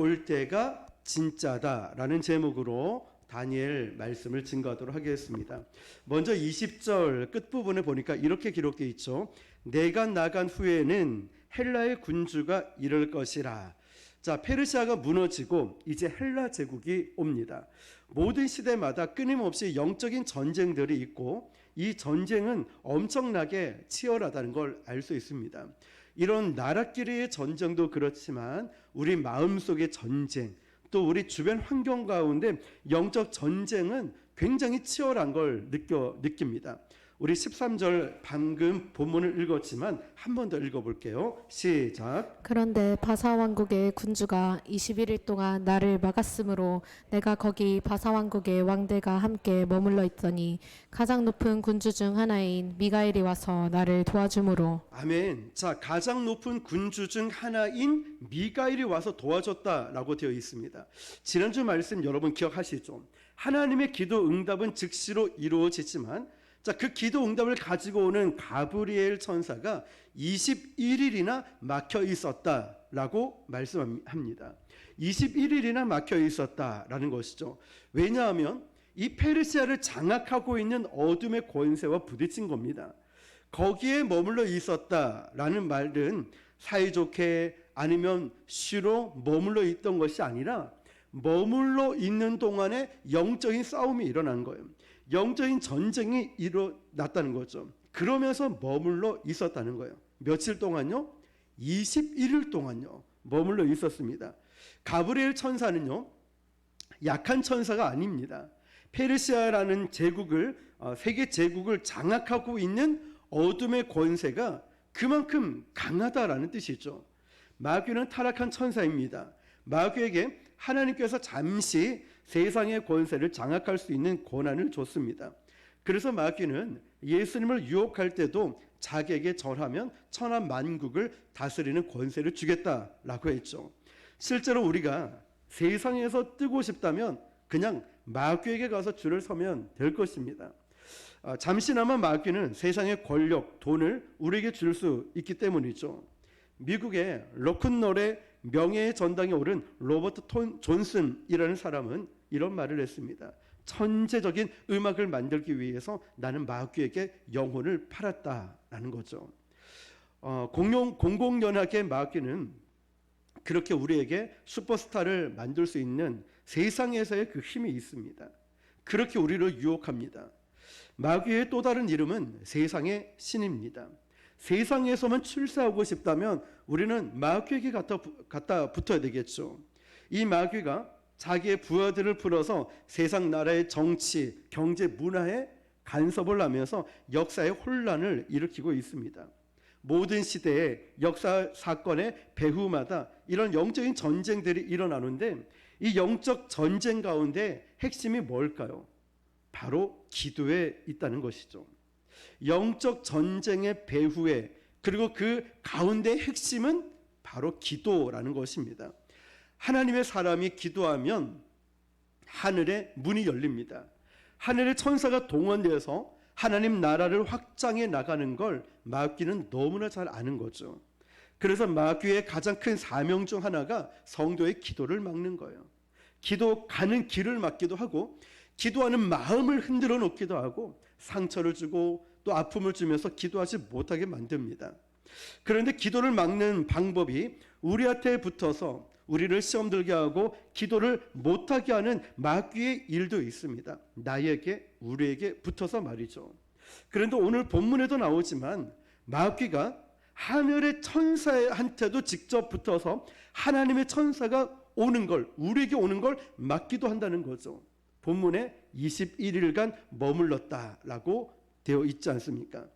올 때가 진짜다라는 제목으로 다니엘 말씀을 증거하도록 하겠습니다. 먼저 20절 끝부분에 보니까 이렇게 기록되어 있죠. 내가 나간 후에는 헬라의 군주가 이를 것이라. 자, 페르시아가 무너지고 이제 헬라 제국이 옵니다. 모든 시대마다 끊임없이 영적인 전쟁들이 있고 이 전쟁은 엄청나게 치열하다는 걸 알 수 있습니다. 이런 나라끼리의 전쟁도 그렇지만 우리 마음속의 전쟁, 또 우리 주변 환경 가운데 영적 전쟁은 굉장히 치열한 걸 느낍니다. 우리 13절 방금 본문을 읽었지만 한 번 더 읽어볼게요. 시작. 그런데 바사 왕국의 군주가 21일 동안 나를 막았으므로 내가 거기 바사 왕국의 왕들과 함께 머물러 있더니 가장 높은 군주 중 하나인 미가엘이 와서 나를 도와주므로. 아멘. 자, 가장 높은 군주 중 하나인 미가엘이 와서 도와줬다라고 되어 있습니다. 지난주 말씀 여러분 기억하시죠? 하나님의 기도 응답은 즉시로 이루어지지만 자, 그 기도 응답을 가지고 오는 가브리엘 천사가 21일이나 막혀 있었다라고 말씀합니다. 21일이나 막혀 있었다라는 것이죠. 왜냐하면 이 페르시아를 장악하고 있는 어둠의 권세와 부딪힌 겁니다. 거기에 머물러 있었다라는 말은 사이좋게 아니면 쉬로 머물러 있던 것이 아니라 머물러 있는 동안에 영적인 싸움이 일어난 거예요. 영적인 전쟁이 일어났다는 거죠. 그러면서 머물러 있었다는 거예요. 며칠 동안요? 21일 동안요. 머물러 있었습니다. 가브리엘 천사는요, 약한 천사가 아닙니다. 페르시아라는 제국을, 세계 제국을 장악하고 있는 어둠의 권세가 그만큼 강하다라는 뜻이죠. 마귀는 타락한 천사입니다. 마귀에게 하나님께서 잠시 세상의 권세를 장악할 수 있는 권한을 줬습니다. 그래서 마귀는 예수님을 유혹할 때도 자기에게 절하면 천하 만국을 다스리는 권세를 주겠다라고 했죠. 실제로 우리가 세상에서 뜨고 싶다면 그냥 마귀에게 가서 줄을 서면 될 것입니다. 잠시나마 마귀는 세상의 권력, 돈을 우리에게 줄 수 있기 때문이죠. 미국의 록큰롤의 명예의 전당에 오른 로버트 존슨이라는 사람은 이런 말을 했습니다. 천재적인 음악을 만들기 위해서 나는 마귀에게 영혼을 팔았다라는 거죠. 공공연하게 마귀는 그렇게 우리에게 슈퍼스타를 만들 수 있는 세상에서의 그 힘이 있습니다. 그렇게 우리를 유혹합니다. 마귀의 또 다른 이름은 세상의 신입니다. 세상에서만 출세하고 싶다면 우리는 마귀에게 갖다 붙어야 되겠죠. 이 마귀가 자기의 부하들을 풀어서 세상 나라의 정치, 경제, 문화에 간섭을 하면서 역사의 혼란을 일으키고 있습니다. 모든 시대의 역사 사건의 배후마다 이런 영적인 전쟁들이 일어나는데 이 영적 전쟁 가운데 핵심이 뭘까요? 바로 기도에 있다는 것이죠. 영적 전쟁의 배후에, 그리고 그 가운데 핵심은 바로 기도라는 것입니다. 하나님의 사람이 기도하면 하늘의 문이 열립니다. 하늘의 천사가 동원되어서 하나님 나라를 확장해 나가는 걸 마귀는 너무나 잘 아는 거죠. 그래서 마귀의 가장 큰 사명 중 하나가 성도의 기도를 막는 거예요. 기도 가는 길을 막기도 하고 기도하는 마음을 흔들어 놓기도 하고 상처를 주고 또 아픔을 주면서 기도하지 못하게 만듭니다. 그런데 기도를 막는 방법이 우리한테 붙어서 우리를 시험 들게 하고 기도를 못하게 하는 마귀의 일도 있습니다. 나에게, 우리에게 붙어서 말이죠. 그런데 오늘 본문에도 나오지만 마귀가 하늘의 천사한테도 직접 붙어서 하나님의 천사가 오는 걸, 우리에게 오는 걸 막기도 한다는 거죠. 본문에 21일간 머물렀다라고 되어 있지 않습니까?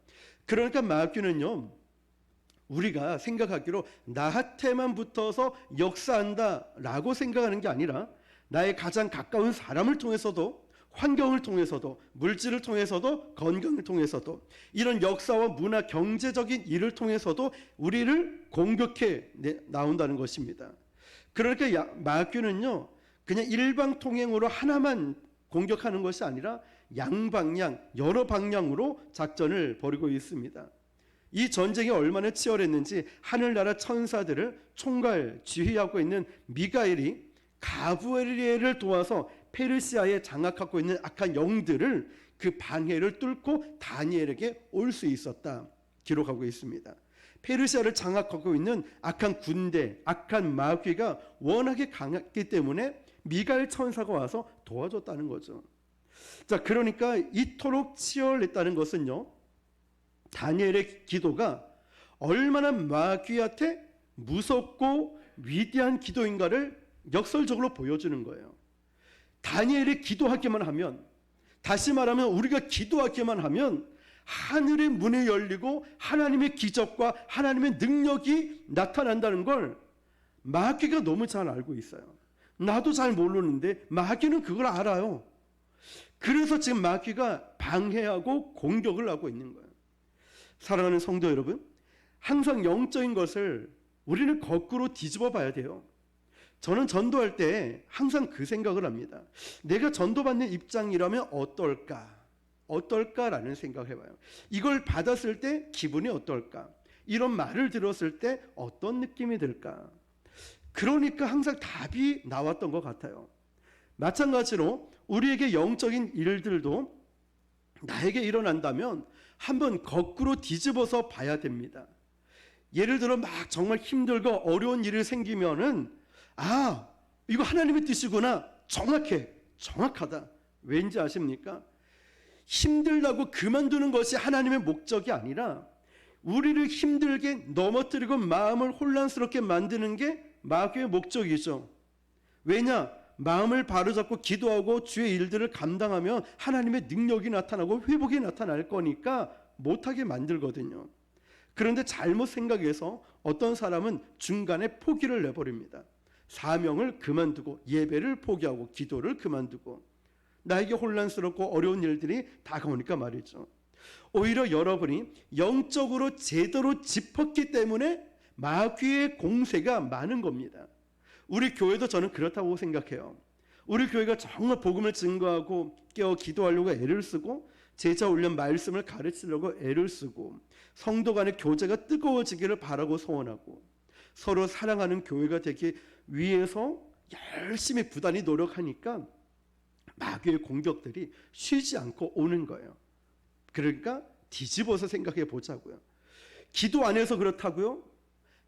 그러니까 마귀는요, 우리가 생각하기로 나한테만 붙어서 역사한다라고 생각하는 게 아니라 나의 가장 가까운 사람을 통해서도, 환경을 통해서도, 물질을 통해서도, 건강을 통해서도, 이런 역사와 문화, 경제적인 일을 통해서도 우리를 공격해 나온다는 것입니다. 그러니까 마귀는요, 그냥 일방통행으로 하나만 공격하는 것이 아니라 양방향, 여러 방향으로 작전을 벌이고 있습니다. 이 전쟁이 얼마나 치열했는지 하늘나라 천사들을 총괄 지휘하고 있는 미가엘이 가브리엘을 도와서 페르시아에 장악하고 있는 악한 영들을 그 방해를 뚫고 다니엘에게 올 수 있었다 기록하고 있습니다. 페르시아를 장악하고 있는 악한 군대, 악한 마귀가 워낙에 강했기 때문에 미가엘 천사가 와서 도와줬다는 거죠. 자, 그러니까 이토록 치열했다는 것은요, 다니엘의 기도가 얼마나 마귀한테 무섭고 위대한 기도인가를 역설적으로 보여주는 거예요. 다니엘이 기도하기만 하면, 다시 말하면 우리가 기도하기만 하면 하늘의 문이 열리고 하나님의 기적과 하나님의 능력이 나타난다는 걸 마귀가 너무 잘 알고 있어요. 나도 잘 모르는데 마귀는 그걸 알아요. 그래서 지금 마귀가 방해하고 공격을 하고 있는 거예요. 사랑하는 성도 여러분, 항상 영적인 것을 우리는 거꾸로 뒤집어 봐야 돼요. 저는 전도할 때 항상 그 생각을 합니다. 내가 전도받는 입장이라면 어떨까라는 생각을 해봐요. 이걸 받았을 때 기분이 어떨까? 이런 말을 들었을 때 어떤 느낌이 들까? 그러니까 항상 답이 나왔던 것 같아요. 마찬가지로 우리에게 영적인 일들도 나에게 일어난다면 한번 거꾸로 뒤집어서 봐야 됩니다. 예를 들어 막 정말 힘들고 어려운 일이 생기면은 이거 하나님의 뜻이구나. 정확하다. 왠지 아십니까? 힘들다고 그만두는 것이 하나님의 목적이 아니라 우리를 힘들게 넘어뜨리고 마음을 혼란스럽게 만드는 게 마귀의 목적이죠. 왜냐? 마음을 바로잡고 기도하고 주의 일들을 감당하면 하나님의 능력이 나타나고 회복이 나타날 거니까 못하게 만들거든요. 그런데 잘못 생각해서 어떤 사람은 중간에 포기를 내버립니다. 사명을 그만두고 예배를 포기하고 기도를 그만두고 나에게 혼란스럽고 어려운 일들이 다가오니까 말이죠. 오히려 여러분이 영적으로 제대로 짚었기 때문에 마귀의 공세가 많은 겁니다. 우리 교회도 저는 그렇다고 생각해요. 우리 교회가 정말 복음을 증거하고 깨어 기도하려고 애를 쓰고 제자 훈련 말씀을 가르치려고 애를 쓰고 성도 간의 교제가 뜨거워지기를 바라고 소원하고 서로 사랑하는 교회가 되기 위해서 열심히 부단히 노력하니까 마귀의 공격들이 쉬지 않고 오는 거예요. 그러니까 뒤집어서 생각해 보자고요. 기도 안 해서 그렇다고요?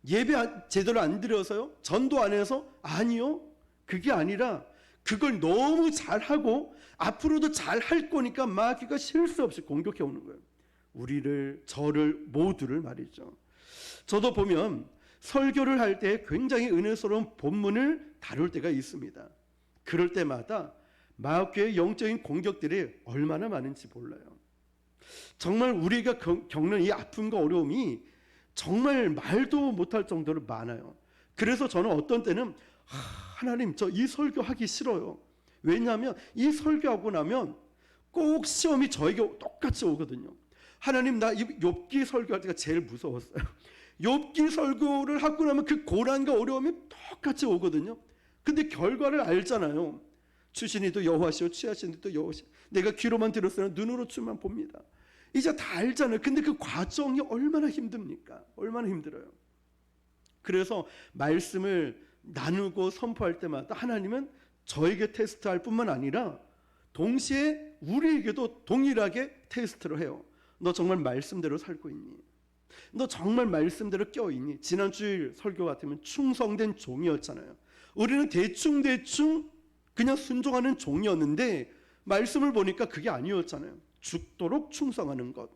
예배 제대로 안 드려서요? 전도 안 해서? 아니요. 그게 아니라 그걸 너무 잘하고 앞으로도 잘할 거니까 마귀가 쉴 수 없이 공격해 오는 거예요. 우리를, 저를, 모두를 말이죠. 저도 보면 설교를 할 때 굉장히 은혜스러운 본문을 다룰 때가 있습니다. 그럴 때마다 마귀의 영적인 공격들이 얼마나 많은지 몰라요. 정말 우리가 겪는 이 아픔과 어려움이 정말 말도 못할 정도로 많아요. 그래서 저는 어떤 때는 하나님, 저 이 설교하기 싫어요. 왜냐하면 이 설교하고 나면 꼭 시험이 저에게 똑같이 오거든요. 하나님, 나 욥기 설교할 때가 제일 무서웠어요. 욥기 설교를 하고 나면 그 고난과 어려움이 똑같이 오거든요. 근데 결과를 알잖아요. 주신 이도 여호와시오, 취하신 이도 여호와시오. 내가 귀로만 들었으나 눈으로 주만 봅니다. 이제 다 알잖아요. 근데 그 과정이 얼마나 힘듭니까? 얼마나 힘들어요. 그래서 말씀을 나누고 선포할 때마다 하나님은 저에게 테스트할 뿐만 아니라 동시에 우리에게도 동일하게 테스트를 해요. 너 정말 말씀대로 살고 있니? 너 정말 말씀대로 껴있니? 지난 주일 설교 같으면 충성된 종이었잖아요. 우리는 대충 그냥 순종하는 종이었는데 말씀을 보니까 그게 아니었잖아요. 죽도록 충성하는 것,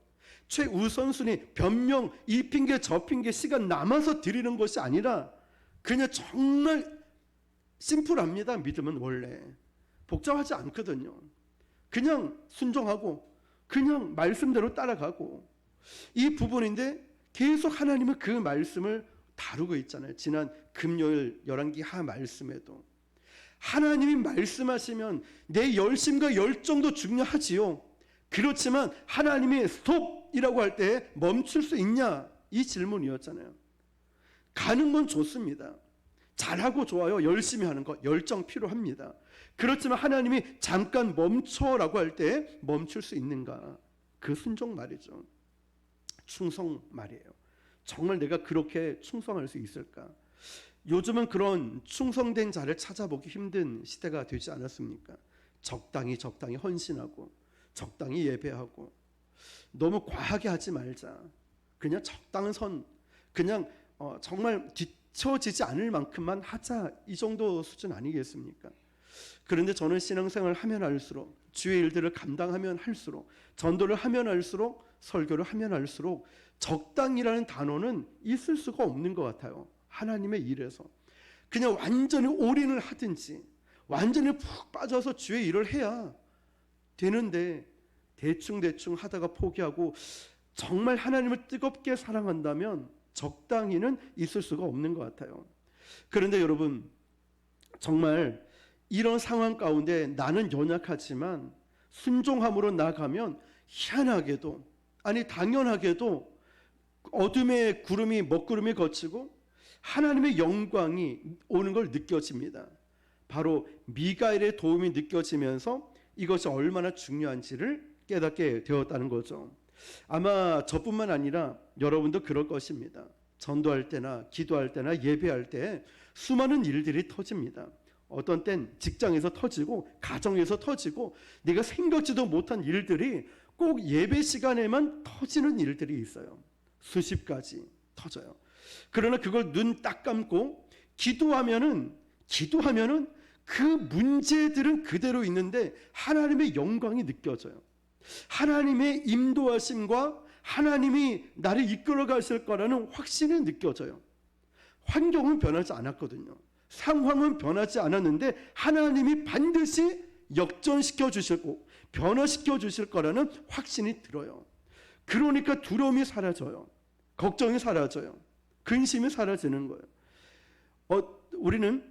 최우선순위, 변명, 이 핑계 저 핑계 시간 남아서 드리는 것이 아니라 그냥 정말 심플합니다. 믿음은 원래 복잡하지 않거든요. 그냥 순종하고 그냥 말씀대로 따라가고 이 부분인데 계속 하나님은 그 말씀을 다루고 있잖아요. 지난 금요일 열왕기 하 말씀에도 하나님이 말씀하시면 내 열심과 열정도 중요하지요. 그렇지만 하나님이 스톱이라고 할 때 멈출 수 있냐? 이 질문이었잖아요. 가는 건 좋습니다. 잘하고 좋아요. 열심히 하는 것, 열정 필요합니다. 그렇지만 하나님이 잠깐 멈춰라고 할 때 멈출 수 있는가? 그 순종 말이죠. 충성 말이에요. 정말 내가 그렇게 충성할 수 있을까? 요즘은 그런 충성된 자를 찾아보기 힘든 시대가 되지 않았습니까? 적당히 헌신하고 적당히 예배하고 너무 과하게 하지 말자. 그냥 적당한 선, 그냥 정말 뒤처지지 않을 만큼만 하자, 이 정도 수준 아니겠습니까? 그런데 저는 신앙생활을 하면 할수록, 주의 일들을 감당하면 할수록, 전도를 하면 할수록, 설교를 하면 할수록 적당이라는 단어는 있을 수가 없는 것 같아요. 하나님의 일에서 그냥 완전히 올인을 하든지 완전히 푹 빠져서 주의 일을 해야 되는데, 대충 하다가 포기하고 정말 하나님을 뜨겁게 사랑한다면 적당히는 있을 수가 없는 것 같아요. 그런데 여러분, 정말 이런 상황 가운데 나는 연약하지만 순종함으로 나가면 희한하게도, 아니 당연하게도 어둠의 구름이 먹구름이 거치고 하나님의 영광이 오는 걸 느껴집니다. 바로 미가엘의 도움이 느껴지면서 이것이 얼마나 중요한지를 깨닫게 되었다는 거죠. 아마 저뿐만 아니라 여러분도 그럴 것입니다. 전도할 때나 기도할 때나 예배할 때 수많은 일들이 터집니다. 어떤 땐 직장에서 터지고 가정에서 터지고 내가 생각지도 못한 일들이 꼭 예배 시간에만 터지는 일들이 있어요. 수십 가지 터져요. 그러나 그걸 눈 딱 감고 기도하면은 그 문제들은 그대로 있는데 하나님의 영광이 느껴져요. 하나님의 인도하심과 하나님이 나를 이끌어 가실 거라는 확신이 느껴져요. 환경은 변하지 않았거든요. 상황은 변하지 않았는데 하나님이 반드시 역전시켜 주시고 변화시켜 주실 거라는 확신이 들어요. 그러니까 두려움이 사라져요. 걱정이 사라져요. 근심이 사라지는 거예요. 우리는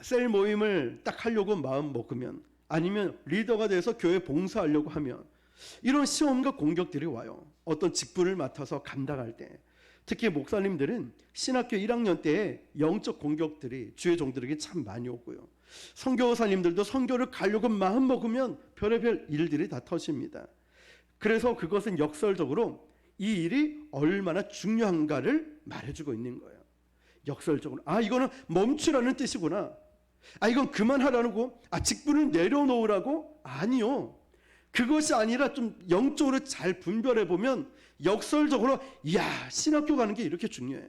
셀 모임을 딱 하려고 마음 먹으면, 아니면 리더가 돼서 교회 봉사하려고 하면 이런 시험과 공격들이 와요. 어떤 직분을 맡아서 감당할 때, 특히 목사님들은 신학교 1학년 때에 영적 공격들이 주의 종들에게 참 많이 오고요. 선교사님들도 선교를 가려고 마음 먹으면 별의별 일들이 다 터집니다. 그래서 그것은 역설적으로 이 일이 얼마나 중요한가를 말해주고 있는 거예요. 역설적으로 이거는 멈추라는 뜻이구나, 이건 그만하라고, 직분을 내려놓으라고? 아니요. 그것이 아니라 좀 영적으로 잘 분별해 보면 역설적으로 신학교 가는 게 이렇게 중요해,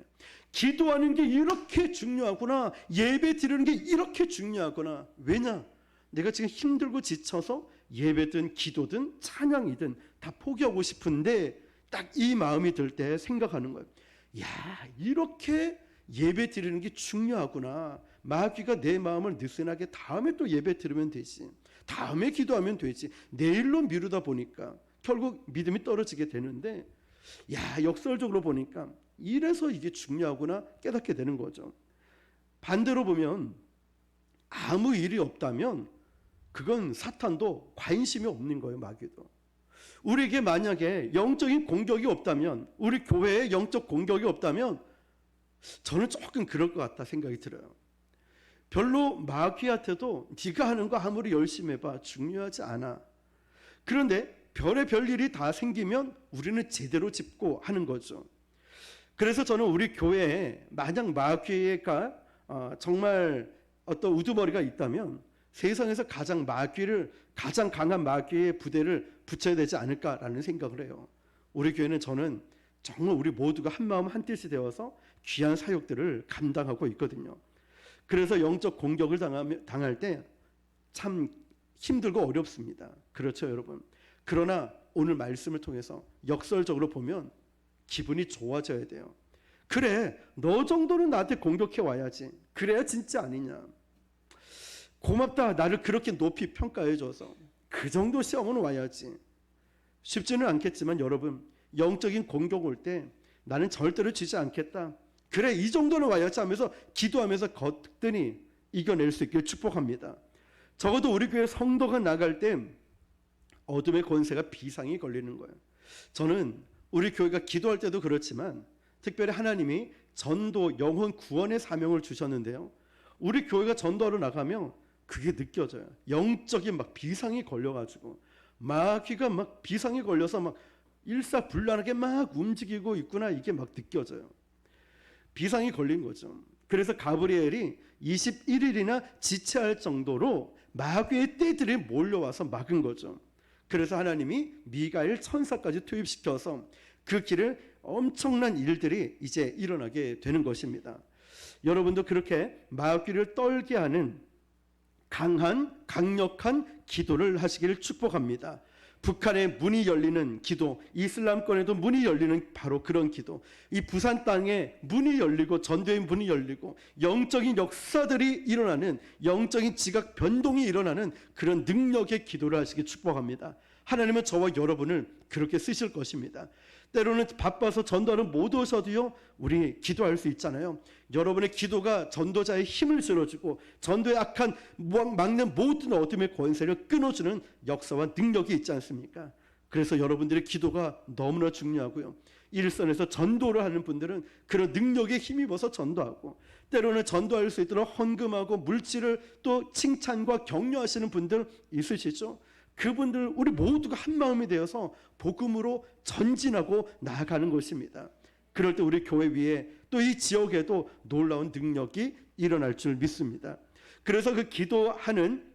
기도하는 게 이렇게 중요하구나, 예배 드리는 게 이렇게 중요하구나. 왜냐? 내가 지금 힘들고 지쳐서 예배든 기도든 찬양이든 다 포기하고 싶은데 딱 이 마음이 들 때 생각하는 거예요. 이렇게 예배 드리는 게 중요하구나. 마귀가 내 마음을 느슨하게 다음에 또 예배 드리면 되지, 다음에 기도하면 되지, 내일로 미루다 보니까 결국 믿음이 떨어지게 되는데, 역설적으로 보니까 이래서 이게 중요하구나 깨닫게 되는 거죠. 반대로 보면 아무 일이 없다면 그건 사탄도 관심이 없는 거예요. 마귀도. 우리에게 만약에 영적인 공격이 없다면, 우리 교회에 영적 공격이 없다면 저는 조금 그럴 것 같다 생각이 들어요. 별로 마귀한테도 네가 하는 거 아무리 열심히 해봐 중요하지 않아. 그런데 별의별 일이 다 생기면 우리는 제대로 짚고 하는 거죠. 그래서 저는 우리 교회에 만약 마귀가 정말 어떤 우두머리가 있다면 세상에서 가장 강한 마귀의 부대를 붙여야 되지 않을까라는 생각을 해요. 우리 교회는 저는 정말 우리 모두가 한 마음 한 뜻이 되어서 귀한 사역들을 감당하고 있거든요. 그래서 영적 공격을 당할 때 참 힘들고 어렵습니다. 그렇죠, 여러분? 그러나 오늘 말씀을 통해서 역설적으로 보면 기분이 좋아져야 돼요. 그래, 너 정도는 나한테 공격해 와야지. 그래야 진짜 아니냐. 고맙다, 나를 그렇게 높이 평가해 줘서. 그 정도 시험은 와야지. 쉽지는 않겠지만 여러분, 영적인 공격 올 때 나는 절대로 지지 않겠다, 그래 이 정도는 와야지 하면서 기도하면서 거뜬히 이겨낼 수 있길 축복합니다. 적어도 우리 교회 성도가 나갈 때 어둠의 권세가 비상이 걸리는 거예요. 저는 우리 교회가 기도할 때도 그렇지만 특별히 하나님이 전도, 영혼 구원의 사명을 주셨는데요, 우리 교회가 전도하러 나가면 그게 느껴져요. 영적인 막 비상이 걸려가지고 마귀가 막 비상이 걸려서 막 일사불란하게 막 움직이고 있구나, 이게 막 느껴져요. 비상이 걸린 거죠. 그래서 가브리엘이 21일이나 지체할 정도로 마귀의 떼들이 몰려와서 막은 거죠. 그래서 하나님이 미가엘 천사까지 투입시켜서 그 길을 엄청난 일들이 이제 일어나게 되는 것입니다. 여러분도 그렇게 마귀를 떨게 하는 강력한 기도를 하시기를 축복합니다. 북한의 문이 열리는 기도, 이슬람권에도 문이 열리는 바로 그런 기도, 이 부산 땅에 문이 열리고 전도의 문이 열리고 영적인 역사들이 일어나는, 영적인 지각 변동이 일어나는 그런 능력의 기도를 하시기 축복합니다. 하나님은 저와 여러분을 그렇게 쓰실 것입니다. 때로는 바빠서 전도하는 못 오셔도요, 우리 기도할 수 있잖아요. 여러분의 기도가 전도자의 힘을 실어주고 전도의 악한 막는 모든 어둠의 권세를 끊어주는 역사와 능력이 있지 않습니까? 그래서 여러분들의 기도가 너무나 중요하고요. 일선에서 전도를 하는 분들은 그런 능력에 힘입어서 전도하고, 때로는 전도할 수 있도록 헌금하고 물질을 또 칭찬과 격려하시는 분들 있으시죠? 그분들 우리 모두가 한 마음이 되어서 복음으로 전진하고 나아가는 것입니다. 그럴 때 우리 교회 위에 또 이 지역에도 놀라운 능력이 일어날 줄 믿습니다. 그래서 그 기도하는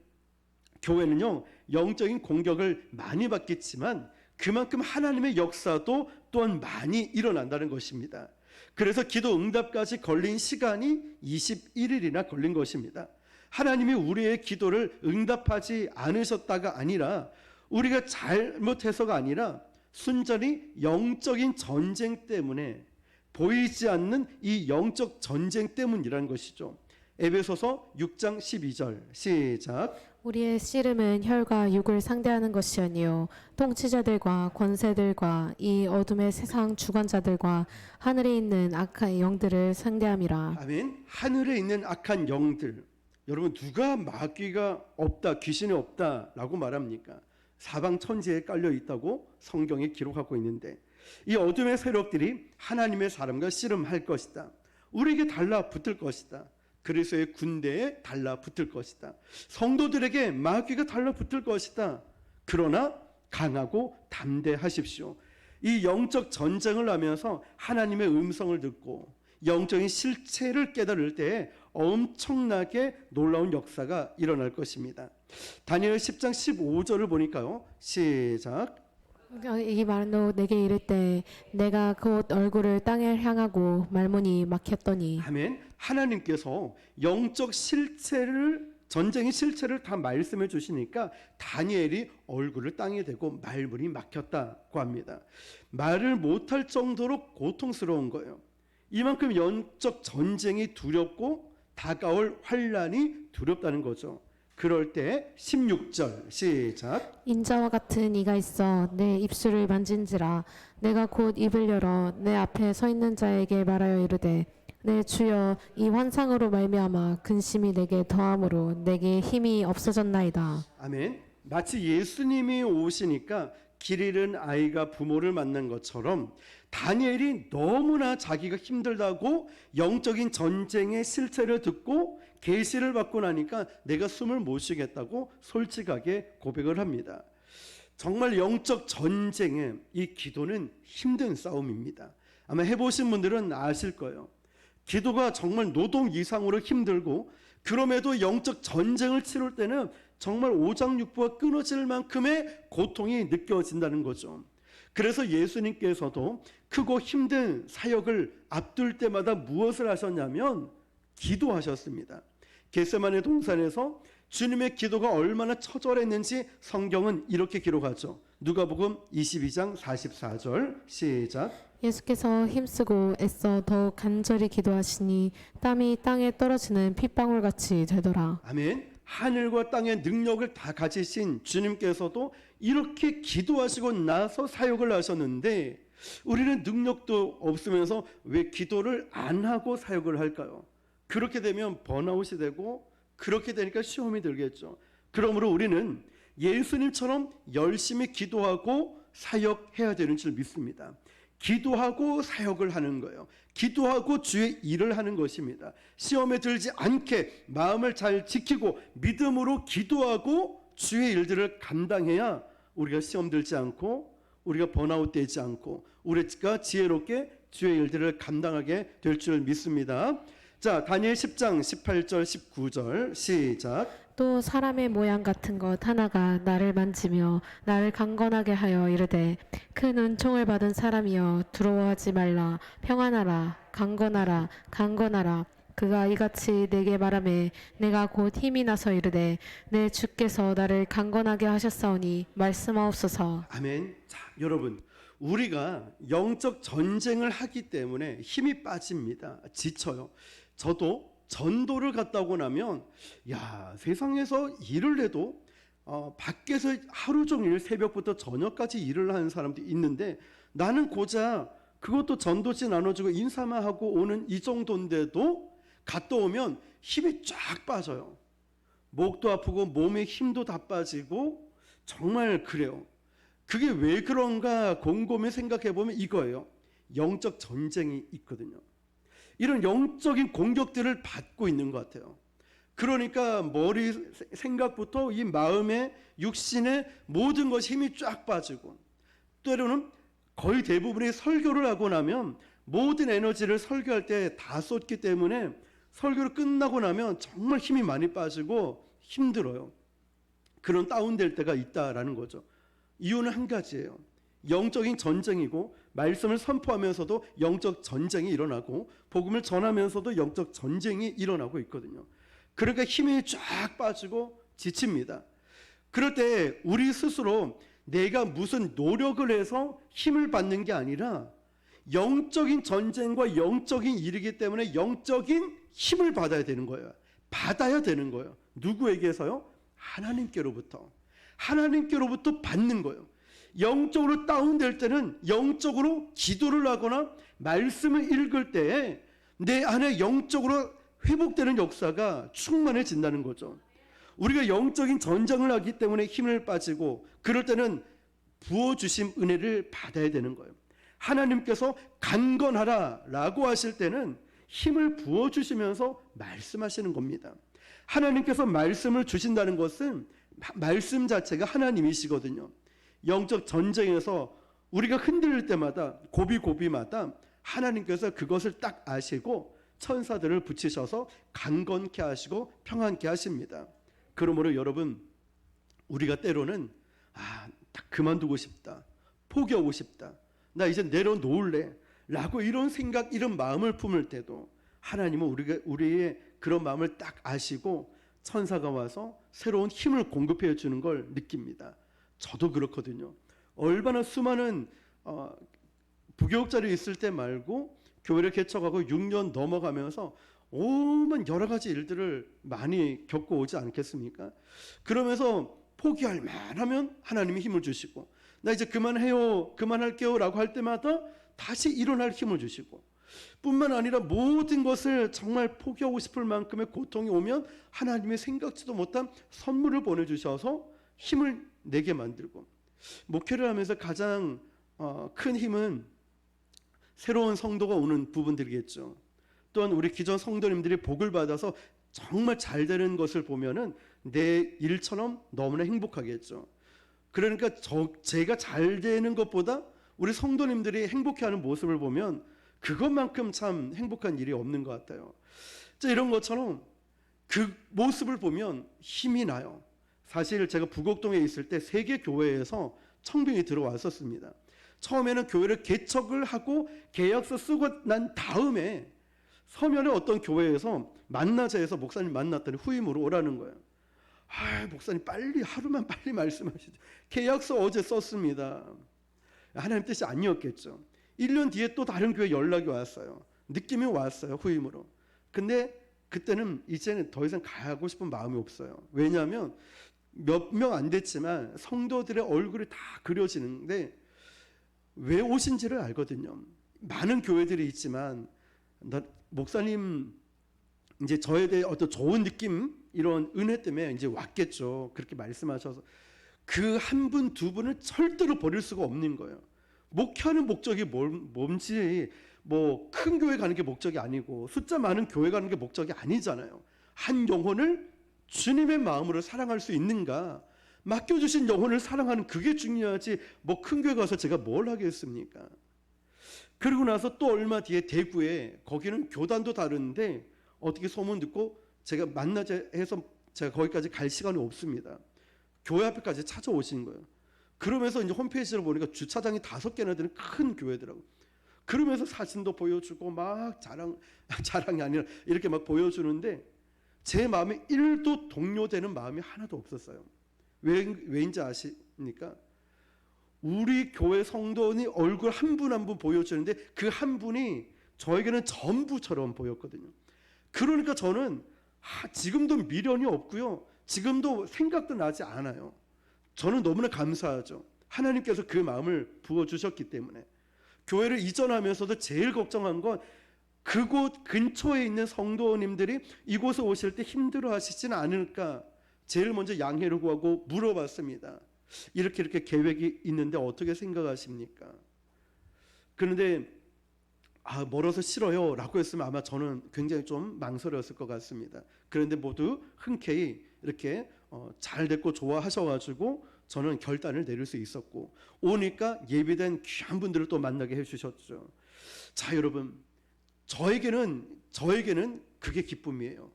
교회는요, 영적인 공격을 많이 받겠지만 그만큼 하나님의 역사도 또한 많이 일어난다는 것입니다. 그래서 기도 응답까지 걸린 시간이 21일이나 걸린 것입니다. 하나님이 우리의 기도를 응답하지 않으셨다가 아니라, 우리가 잘못해서가 아니라 순전히 영적인 전쟁 때문에, 보이지 않는 이 영적 전쟁 때문이라는 것이죠. 에베소서 6장 12절 시작. 우리의 씨름은 혈과 육을 상대하는 것이 아니요 통치자들과 권세들과 이 어둠의 세상 주관자들과 하늘에 있는 악한 영들을 상대함이라. 아멘. 하늘에 있는 악한 영들, 여러분 누가 마귀가 없다, 귀신이 없다라고 말합니까? 사방 천지에 깔려 있다고 성경에 기록하고 있는데, 이 어둠의 세력들이 하나님의 사람과 씨름할 것이다. 우리에게 달라붙을 것이다. 그리스도의 군대에 달라붙을 것이다. 성도들에게 마귀가 달라붙을 것이다. 그러나 강하고 담대하십시오. 이 영적 전쟁을 하면서 하나님의 음성을 듣고 영적인 실체를 깨달을 때에 엄청나게 놀라운 역사가 일어날 것입니다. 다니엘 10장 15절을 보니까요, 시작. 이 말로 내게 이를 때 내가 곧 얼굴을 땅에 향하고 말문이 막혔더니. 아멘. 하나님께서 영적 실체를, 전쟁의 실체를 다 말씀해 주시니까 다니엘이 얼굴을 땅에 대고 말문이 막혔다고 합니다. 말을 못할 정도로 고통스러운 거예요. 이만큼 영적 전쟁이 두렵고 다가올 환란이 두렵다는 거죠. 그럴 때 16절 시작. 인자와 같은 이가 있어 내 입술을 만진지라 내가 곧 입을 열어 내 앞에 서 있는 자에게 말하여 이르되 내 주여 이 환상으로 말미암아 근심이 내게 더함으로 내게 힘이 없어졌나이다. 아멘. 마치 예수님이 오시니까 길 잃은 아이가 부모를 만난 것처럼 다니엘이 너무나 자기가 힘들다고 영적인 전쟁의 실체를 듣고 계시를 받고 나니까 내가 숨을 못 쉬겠다고 솔직하게 고백을 합니다. 정말 영적 전쟁에 이 기도는 힘든 싸움입니다. 아마 해보신 분들은 아실 거예요. 기도가 정말 노동 이상으로 힘들고, 그럼에도 영적 전쟁을 치룰 때는 정말 오장육부가 끊어질 만큼의 고통이 느껴진다는 거죠. 그래서 예수님께서도 크고 힘든 사역을 앞둘 때마다 무엇을 하셨냐면 기도하셨습니다. 겟세마네 동산에서 주님의 기도가 얼마나 처절했는지 성경은 이렇게 기록하죠. 누가복음 22장 44절 시작. 예수께서 힘쓰고 애써 더욱 간절히 기도하시니 땀이 땅에 떨어지는 핏방울같이 되더라. 아멘. 하늘과 땅의 능력을 다 가지신 주님께서도 이렇게 기도하시고 나서 사역을 하셨는데, 우리는 능력도 없으면서 왜 기도를 안 하고 사역을 할까요? 그렇게 되면 번아웃이 되고, 그렇게 되니까 시험이 들겠죠. 그러므로 우리는 예수님처럼 열심히 기도하고 사역해야 되는 줄 믿습니다. 기도하고 사역을 하는 거예요. 기도하고 주의 일을 하는 것입니다. 시험에 들지 않게 마음을 잘 지키고 믿음으로 기도하고 주의 일들을 감당해야 우리가 시험 들지 않고 우리가 번아웃 되지 않고 우리가 지혜롭게 주의 일들을 감당하게 될 줄 믿습니다. 자, 다니엘 10장 18절 19절 시작. 또 사람의 모양 같은 것 하나가 나를 만지며 나를 강건하게 하여 이르되 큰 은총을 받은 사람이여 두려워하지 말라 평안하라 강건하라 강건하라 그가 이같이 내게 말하매 내가 곧 힘이 나서 이르되 내 주께서 나를 강건하게 하셨사오니 말씀하옵소서. 아멘. 자, 여러분, 우리가 영적 전쟁을 하기 때문에 힘이 빠집니다. 지쳐요. 저도 전도를 갔다 오고 나면 야, 세상에서 일을 해도 밖에서 하루 종일 새벽부터 저녁까지 일을 하는 사람도 있는데 나는 고작 그것도 전도지 나눠주고 인사만 하고 오는 이 정도인데도 갔다 오면 힘이 쫙 빠져요. 목도 아프고 몸에 힘도 다 빠지고 정말 그래요. 그게 왜 그런가 곰곰이 생각해 보면 이거예요. 영적 전쟁이 있거든요. 이런 영적인 공격들을 받고 있는 것 같아요. 그러니까 머리 생각부터 이 마음의 육신의 모든 것이 힘이 쫙 빠지고 때로는 거의 대부분의 설교를 하고 나면 모든 에너지를 설교할 때 다 쏟기 때문에 설교를 끝나고 나면 정말 힘이 많이 빠지고 힘들어요. 그런 다운될 때가 있다라는 거죠. 이유는 한 가지예요. 영적인 전쟁이고 말씀을 선포하면서도 영적 전쟁이 일어나고 복음을 전하면서도 영적 전쟁이 일어나고 있거든요. 그러니까 힘이 쫙 빠지고 지칩니다. 그럴 때 우리 스스로 내가 무슨 노력을 해서 힘을 받는 게 아니라 영적인 전쟁과 영적인 일이기 때문에 영적인 힘을 받아야 되는 거예요. 받아야 되는 거예요. 누구에게서요? 하나님께로부터. 하나님께로부터 받는 거예요. 영적으로 다운될 때는 영적으로 기도를 하거나 말씀을 읽을 때에 내 안에 영적으로 회복되는 역사가 충만해진다는 거죠. 우리가 영적인 전쟁을 하기 때문에 힘을 빠지고 그럴 때는 부어주심 은혜를 받아야 되는 거예요. 하나님께서 강건하라 라고 하실 때는 힘을 부어주시면서 말씀하시는 겁니다. 하나님께서 말씀을 주신다는 것은 말씀 자체가 하나님이시거든요. 영적 전쟁에서 우리가 흔들릴 때마다 고비고비마다 하나님께서 그것을 딱 아시고 천사들을 붙이셔서 강건케 하시고 평안케 하십니다. 그러므로 여러분, 우리가 때로는 딱 그만두고 싶다, 포기하고 싶다, 나 이제 내려놓을래 라고 이런 생각, 이런 마음을 품을 때도 하나님은 우리의 그런 마음을 딱 아시고 천사가 와서 새로운 힘을 공급해 주는 걸 느낍니다. 저도 그렇거든요. 얼마나 수많은 부교육자리 있을 때 말고 교회를 개척하고 6년 넘어가면서 오만 여러 가지 일들을 많이 겪고 오지 않겠습니까? 그러면서 포기할 만하면 하나님이 힘을 주시고 나 이제 그만해요, 그만할게요 라고 할 때마다 다시 일어날 힘을 주시고 뿐만 아니라 모든 것을 정말 포기하고 싶을 만큼의 고통이 오면 하나님이 생각지도 못한 선물을 보내주셔서 힘을 내게 만들고 목회를 하면서 가장 큰 힘은 새로운 성도가 오는 부분들이겠죠. 또한 우리 기존 성도님들이 복을 받아서 정말 잘 되는 것을 보면은 내 일처럼 너무나 행복하겠죠. 그러니까 제가 잘 되는 것보다 우리 성도님들이 행복해하는 모습을 보면 그것만큼 참 행복한 일이 없는 것 같아요. 이런 것처럼 그 모습을 보면 힘이 나요. 사실 제가 부곡동에 있을 때 3개 교회에서 청빙이 들어왔었습니다. 처음에는 교회를 개척을 하고 계약서 쓰고 난 다음에 서면에 어떤 교회에서 만나자 해서 목사님 만났더니 후임으로 오라는 거예요. 목사님 하루만 빨리 말씀하시죠. 계약서 어제 썼습니다. 하나님 뜻이 아니었겠죠. 1년 뒤에 또 다른 교회 연락이 왔어요. 느낌이 왔어요, 후임으로. 근데 그때는 이제는 더 이상 가고 싶은 마음이 없어요. 왜냐하면 몇 명 안 됐지만 성도들의 얼굴이 다 그려지는데 왜 오신지를 알거든요. 많은 교회들이 있지만 목사님 이제 저에 대해 어떤 좋은 느낌, 이런 은혜 때문에 이제 왔겠죠. 그렇게 말씀하셔서 그 한 분, 두 분을 절대로 버릴 수가 없는 거예요. 목회하는 목적이 뭔지 뭐 큰 교회 가는 게 목적이 아니고 숫자 많은 교회 가는 게 목적이 아니잖아요. 한 영혼을 주님의 마음으로 사랑할 수 있는가, 맡겨주신 영혼을 사랑하는 그게 중요하지 뭐 큰 교회 가서 제가 뭘 하겠습니까? 그리고 나서 또 얼마 뒤에 대구에 거기는 교단도 다른데 어떻게 소문 듣고 제가 만나자 해서 제가 거기까지 갈 시간이 없습니다. 교회 앞에까지 찾아오신 거예요. 그러면서 이제 홈페이지를 보니까 주차장이 5개나 되는 큰 교회더라고요. 그러면서 사진도 보여주고 막 자랑이 아니라 이렇게 막 보여주는데 제 마음에 1도 동요되는 마음이 하나도 없었어요. 왜인지 아십니까? 우리 교회 성도니 얼굴 한 분 한 분 보여주는데 그 한 분이 저에게는 전부처럼 보였거든요. 그러니까 저는 지금도 미련이 없고요. 지금도 생각도 나지 않아요. 저는 너무나 감사하죠. 하나님께서 그 마음을 부어주셨기 때문에. 교회를 이전하면서도 제일 걱정한 건 그곳 근처에 있는 성도님들이 이곳에 오실 때 힘들어 하시진 않을까 제일 먼저 양해를 구하고 물어봤습니다. 이렇게 계획이 있는데 어떻게 생각하십니까? 그런데 멀어서 싫어요 라고 했으면 아마 저는 굉장히 좀 망설였을 것 같습니다. 그런데 모두 흔쾌히 이렇게 잘 됐고 좋아하셔가지고 저는 결단을 내릴 수 있었고 오니까 예비된 귀한 분들을 또 만나게 해주셨죠. 자 여러분, 저에게는 그게 기쁨이에요.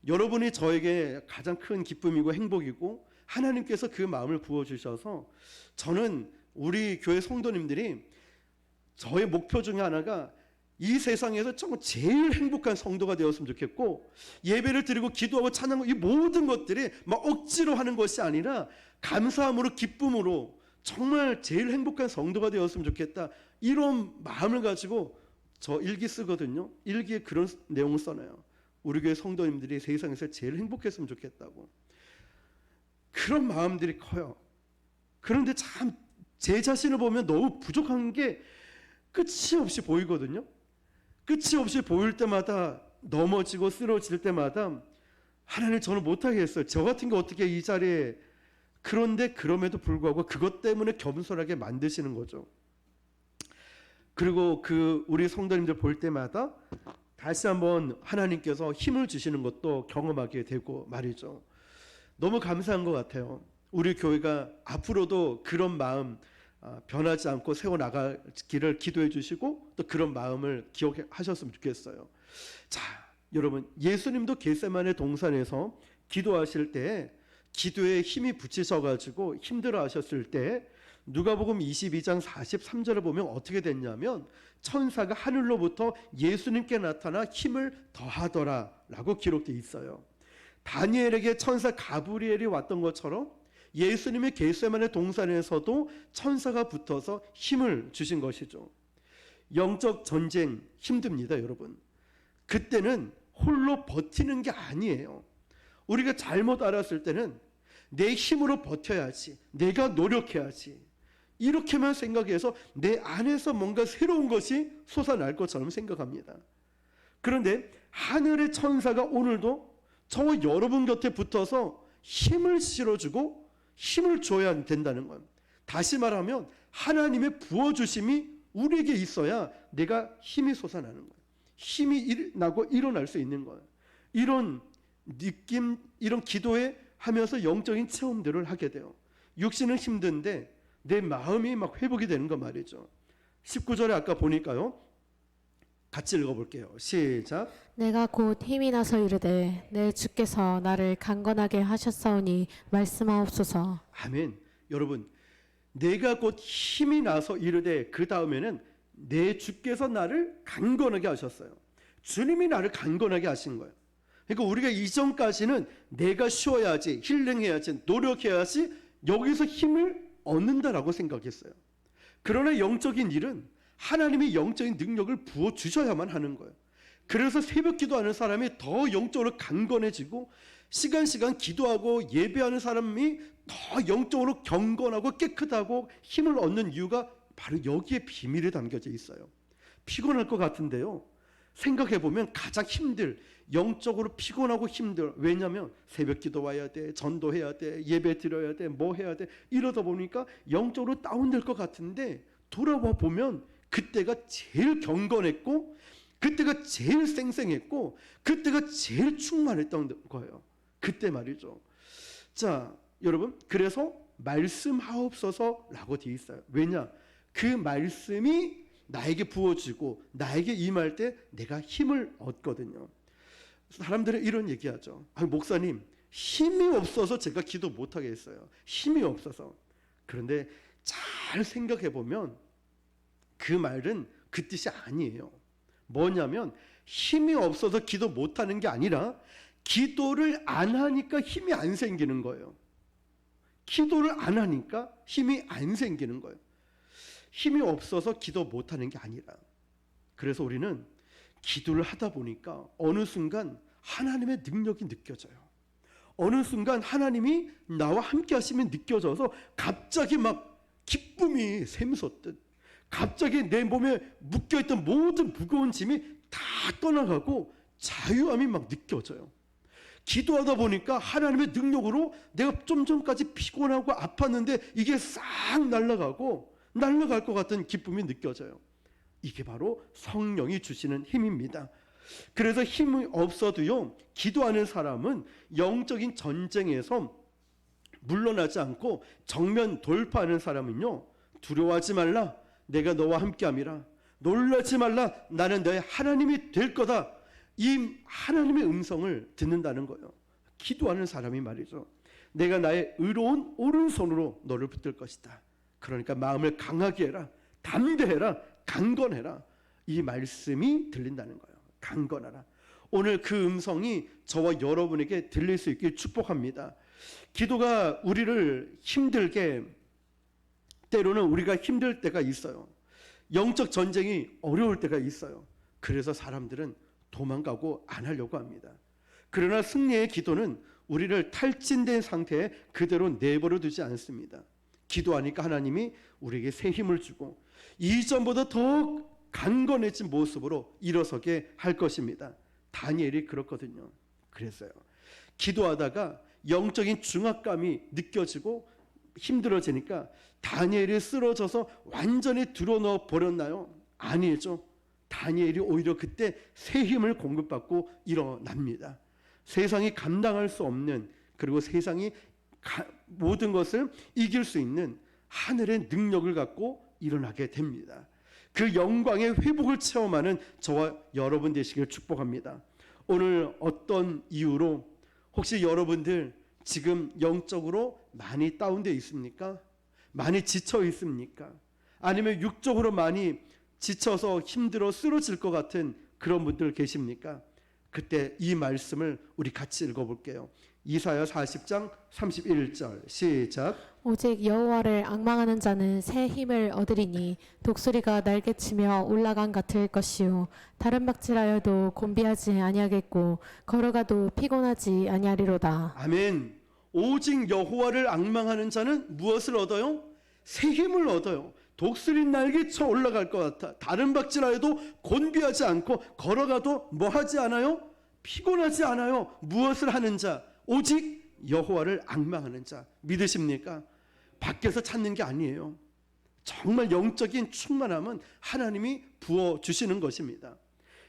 여러분이 저에게 가장 큰 기쁨이고 행복이고 하나님께서 그 마음을 부어주셔서 저는 우리 교회 성도님들이 저의 목표 중에 하나가 이 세상에서 정말 제일 행복한 성도가 되었으면 좋겠고 예배를 드리고 기도하고 찬양하고 이 모든 것들이 막 억지로 하는 것이 아니라 감사함으로 기쁨으로 정말 제일 행복한 성도가 되었으면 좋겠다 이런 마음을 가지고 저 일기 쓰거든요. 일기에 그런 내용을 써놔요. 우리 교회 성도님들이 세상에서 제일 행복했으면 좋겠다고. 그런 마음들이 커요. 그런데 참 제 자신을 보면 너무 부족한 게 끝이 없이 보이거든요. 끝이 없이 보일 때마다 넘어지고 쓰러질 때마다 하나님 저는 못하겠어요. 저 같은 게 어떻게 이 자리에. 그런데 그럼에도 불구하고 그것 때문에 겸손하게 만드시는 거죠. 그리고 우리 성도님들 볼 때마다 다시 한번 하나님께서 힘을 주시는 것도 경험하게 되고 말이죠. 너무 감사한 것 같아요. 우리 교회가 앞으로도 그런 마음 변하지 않고 세워나가기를 기도해 주시고 또 그런 마음을 기억하셨으면 좋겠어요. 자, 여러분, 예수님도 겟세마네 동산에서 기도하실 때 기도에 힘이 붙이셔가지고 힘들어 하셨을 때 누가복음 22장 43절을 보면 어떻게 됐냐면 천사가 하늘로부터 예수님께 나타나 힘을 더하더라 라고 기록되어 있어요. 다니엘에게 천사 가브리엘이 왔던 것처럼 예수님의 겟세마네 동산에서도 천사가 붙어서 힘을 주신 것이죠. 영적 전쟁 힘듭니다, 여러분. 그때는 홀로 버티는 게 아니에요. 우리가 잘못 알았을 때는 내 힘으로 버텨야지, 내가 노력해야지 이렇게만 생각해서 내 안에서 뭔가 새로운 것이 솟아날 것처럼 생각합니다. 그런데 하늘의 천사가 오늘도 저와 여러분 곁에 붙어서 힘을 실어주고 힘을 줘야 된다는 건, 다시 말하면 하나님의 부어주심이 우리에게 있어야 내가 힘이 솟아나는 거예요. 힘이 나고 일어날 수 있는 거예요. 이런 느낌, 이런 기도에 하면서 영적인 체험들을 하게 돼요. 육신은 힘든데 내 마음이 막 회복이 되는 거 말이죠. 19절에 아까 보니까요. 같이 읽어볼게요. 시작. 내가 곧 힘이 나서 이르되 내 주께서 나를 강건하게 하셨사오니 말씀하옵소서. 아멘. 여러분, 내가 곧 힘이 나서 이르되 그 다음에는 내 주께서 나를 강건하게 하셨어요. 주님이 나를 강건하게 하신 거예요. 그러니까 우리가 이전까지는 내가 쉬어야지, 힐링해야지, 노력해야지 여기서 힘을 얻는다라고 생각했어요. 그러나 영적인 일은 하나님이 영적인 능력을 부어주셔야만 하는 거예요. 그래서 새벽 기도하는 사람이 더 영적으로 강건해지고 시간 기도하고 예배하는 사람이 더 영적으로 경건하고 깨끗하고 힘을 얻는 이유가 바로 여기에 비밀이 담겨져 있어요. 피곤할 것 같은데요. 생각해보면 가장 영적으로 피곤하고 힘들. 왜냐하면 새벽 기도 와야 돼, 전도해야 돼, 예배 드려야 돼, 뭐 해야 돼. 이러다 보니까 영적으로 다운될 것 같은데 돌아와 보면 그때가 제일 경건했고 그때가 제일 쌩쌩했고 그때가 제일 충만했던 거예요. 그때 말이죠. 자, 여러분, 그래서 말씀하옵소서라고 되어 있어요. 왜냐? 그 말씀이 나에게 부어지고 나에게 임할 때 내가 힘을 얻거든요. 사람들은 이런 얘기하죠. 목사님, 힘이 없어서 제가 기도 못하게 했어요. 힘이 없어서. 그런데 잘 생각해 보면 그 말은 그 뜻이 아니에요. 뭐냐면 힘이 없어서 기도 못하는 게 아니라 기도를 안 하니까 힘이 안 생기는 거예요. 기도를 안 하니까 힘이 안 생기는 거예요. 힘이 없어서 기도 못하는 게 아니라. 그래서 우리는 기도를 하다 보니까 어느 순간 하나님의 능력이 느껴져요. 어느 순간 하나님이 나와 함께 하시면 느껴져서 갑자기 막 기쁨이 샘솟듯, 갑자기 내 몸에 묶여있던 모든 무거운 짐이 다 떠나가고 자유함이 막 느껴져요. 기도하다 보니까 하나님의 능력으로 내가 좀 전까지 피곤하고 아팠는데 이게 싹 날아갈 것 같은 기쁨이 느껴져요. 이게 바로 성령이 주시는 힘입니다. 그래서 힘이 없어도요, 기도하는 사람은 영적인 전쟁에서 물러나지 않고 정면 돌파하는 사람은요, 두려워하지 말라, 내가 너와 함께함이라, 놀라지 말라, 나는 너의 하나님이 될 거다. 이 하나님의 음성을 듣는다는 거예요. 기도하는 사람이 말이죠. 내가 나의 의로운 오른손으로 너를 붙들 것이다. 그러니까 마음을 강하게 해라, 담대해라, 강건해라. 이 말씀이 들린다는 거예요. 강건하라. 오늘 그 음성이 저와 여러분에게 들릴 수 있길 축복합니다. 기도가 우리를 힘들게, 때로는 우리가 힘들 때가 있어요. 영적 전쟁이 어려울 때가 있어요. 그래서 사람들은 도망가고 안 하려고 합니다. 그러나 승리의 기도는 우리를 탈진된 상태에 그대로 내버려 두지 않습니다. 기도하니까 하나님이 우리에게 새 힘을 주고 이전보다 더 강건해진 모습으로 일어서게 할 것입니다. 다니엘이 그렇거든요. 그랬어요. 기도하다가 영적인 중압감이 느껴지고 힘들어지니까 다니엘이 쓰러져서 완전히 드러넣어 버렸나요? 아니죠. 다니엘이 오히려 그때 새 힘을 공급받고 일어납니다. 세상이 감당할 수 없는, 그리고 세상이 모든 것을 이길 수 있는 하늘의 능력을 갖고 일어나게 됩니다. 그 영광의 회복을 체험하는 저와 여러분 되시길 축복합니다. 오늘 어떤 이유로 혹시 여러분들 지금 영적으로 많이 다운되어 있습니까? 많이 지쳐 있습니까? 아니면 육적으로 많이 지쳐서 힘들어 쓰러질 것 같은 그런 분들 계십니까? 그때 이 말씀을 우리 같이 읽어볼게요. 이사야 40장 31절 시작. 오직 여호와를 앙망하는 자는 새 힘을 얻으리니 독수리가 날개치며 올라간 같을 것이요 다른 박질하여도 곤비하지 아니하겠고 걸어가도 피곤하지 아니하리로다. 아멘. 오직 여호와를 앙망하는 자는 무엇을 얻어요? 새 힘을 얻어요. 독수리 날개쳐 올라갈 것 같아. 다른 박질하여도 곤비하지 않고 걸어가도 뭐 하지 않아요? 피곤하지 않아요. 무엇을 하는 자? 오직 여호와를 앙망하는 자. 믿으십니까? 밖에서 찾는 게 아니에요. 정말 영적인 충만함은 하나님이 부어주시는 것입니다.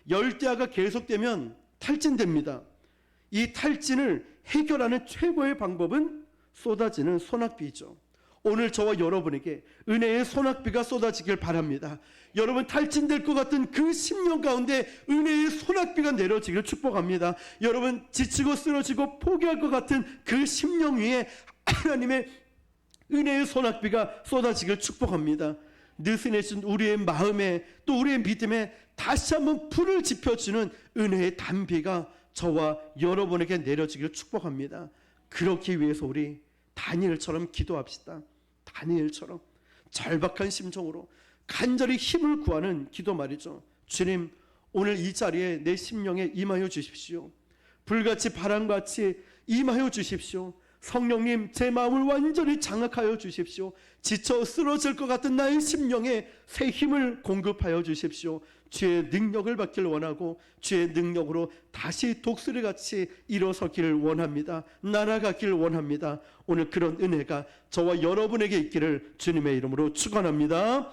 열대야가 계속되면 탈진됩니다. 이 탈진을 해결하는 최고의 방법은 쏟아지는 소낙비죠. 오늘 저와 여러분에게 은혜의 소낙비가 쏟아지길 바랍니다. 여러분 탈진될 것 같은 그 10년 가운데 은혜의 소낙비가 내려지길 축복합니다. 여러분 지치고 쓰러지고 포기할 것 같은 그 10년 위에 하나님의 은혜의 소낙비가 쏟아지길 축복합니다. 느슨해진 우리의 마음에 또 우리의 믿음에 다시 한번 불을 지펴주는 은혜의 단비가 저와 여러분에게 내려지길 축복합니다. 그렇기 위해서 우리 다니엘처럼 기도합시다. 다니엘처럼 절박한 심정으로 간절히 힘을 구하는 기도 말이죠. 주님, 오늘 이 자리에 내 심령에 임하여 주십시오. 불같이 바람같이 임하여 주십시오. 성령님, 제 마음을 완전히 장악하여 주십시오. 지쳐 쓰러질 것 같은 나의 심령에 새 힘을 공급하여 주십시오. 주의 능력을 받길 원하고 주의 능력으로 다시 독수리같이 일어서기를 원합니다. 날아가길 원합니다. 오늘 그런 은혜가 저와 여러분에게 있기를 주님의 이름으로 축원합니다.